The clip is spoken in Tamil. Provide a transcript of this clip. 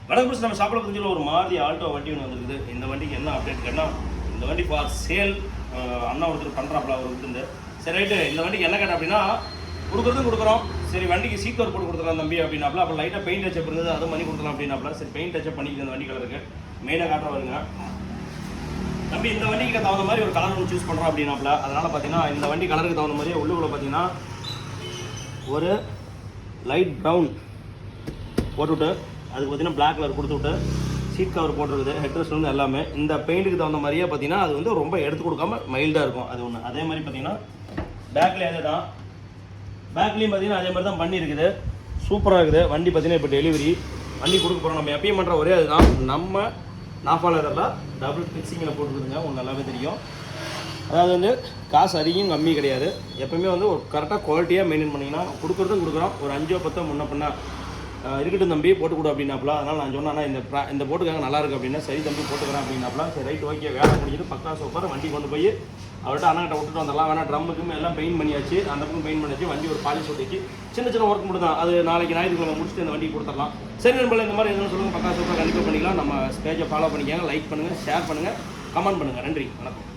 வடக்கு நம்ம ஷாப்பில் பார்த்தீங்கன்னா ஒரு மாதிரி ஆல்டோ வண்டி ஒன்று வந்துருக்குது. இந்த வண்டிக்கு என்ன அப்டேட் கேட்டால், இந்த வண்டி ஃபார் சேல் அண்ணா ஒருத்தர் பண்ணுறாப்புல அவர் விட்டுருந்து. சரி ரைட்டு, இந்த வண்டிக்கு என்ன கேட்டால் அப்படின்னா கொடுக்குறதும் கொடுக்குறோம். சரி வண்டிக்கு சீட் கவர் போட்டு கொடுத்துக்கலாம் தம்பி அப்படின்னாப்ல. அப்புறம் லைட்டாக பெயிண்ட் டச்சப் இருந்தது, அதுவும் பண்ணி கொடுக்கலாம் அப்படின்னாப்ல. சரி பெயிண்ட் டச்சப் பண்ணிக்கிது அந்த வண்டி கலருக்கு. மெயினாக காட்டுற வருங்க தம்பி. இந்த வண்டிக்கு தகுந்த மாதிரி ஒரு கலர் ஒன்று சூஸ் பண்ணுறோம் அப்படின்னாப்ல. அதனால் பார்த்தீங்கன்னா இந்த வண்டி கலருக்கு தகுந்த மாதிரியே உள்ளுக்குள்ள பார்த்தீங்கன்னா ஒரு லைட் ப்ரௌன் போட்டுவிட்டு அதுக்கு பார்த்தீங்கன்னா பிளாக் கலர் கொடுத்துவிட்டு சீட் கவர் போட்டுருக்குது. ஹெட்ரெஸ்ட் வந்து எல்லாமே இந்த பெயிண்ட்டுக்கு தகுந்த மாதிரியே பார்த்தீங்கன்னா அது வந்து ரொம்ப எடுத்து கொடுக்காம மைல்டாக இருக்கும். அது ஒன்று. அதே மாதிரி பார்த்தீங்கன்னா பேக்கில் அதே தான், பேக்லேயும் பார்த்தீங்கன்னா அதே மாதிரி தான் பண்ணியிருக்குது. சூப்பராக இருக்குது வண்டி. பார்த்தீங்கன்னா இப்போ டெலிவரி வண்டி கொடுக்க போகிறோம். நம்ம எப்பயும் பண்ணுற ஒரே அதுதான், நம்ம நாஃபா லெதரில் டபுள் ஃபிக்ஸிங்கில் போட்டுருக்குதுங்க. உங்களுக்கு நல்லாவே தெரியும். அதாவது வந்து காசு அதிகம் கம்மி கிடையாது. எப்போயுமே வந்து ஒரு கரெக்டாக குவாலிட்டியாக மெயின்டைன் பண்ணிங்கன்னா கொடுக்குறதும் கொடுக்குறோம். ஒரு 5 10 முன்ன பண்ண இருக்கட்டும் தம்பி போட்டு கொடு அப்படின்னாப்ல. அதனால் நான் சொன்னேன்னா இந்த போட்டுக்காக நல்லா இருக்குது அப்படின்னா சரி தம்பி போட்டுக்கிறேன் அப்படின்னாப்ல. சரி ரைட் ஓகே, வேலை முடிஞ்சிட்டு பக்கா சூப்பர் வண்டி கொண்டு போய் அவர்கிட்ட அண்ணாக்கிட்ட விட்டுட்டு வந்துடலாம். வேணா ட்ரம்முக்குமே எல்லாம் பெயிண்ட் பண்ணியாச்சு, அந்த பக்கம் பெயிண்ட் பண்ணியாச்சு. வண்டி ஒரு பாலிஷ் ஒட்டிச்சு, சின்ன சின்ன ஒர்க் மட்டும் தான். அது நாளைக்கு ஞாயிற்றுக்கிழமை முடிச்சுட்டு அந்த வண்டி கொடுத்துடலாம். சரி நண்பர்களே, இந்த மாதிரி எதுவும் சொல்லுங்கள், பக்கா சூப்பராக கண்டிப்பாக பண்ணிக்கலாம். நம்ம ஸ்பேஜை ஃபாலோ பண்ணிக்கோங்க, லைக் பண்ணுங்கள், ஷேர் பண்ணுங்கள், கமெண்ட் பண்ணுங்கள். நன்றி, வணக்கம்.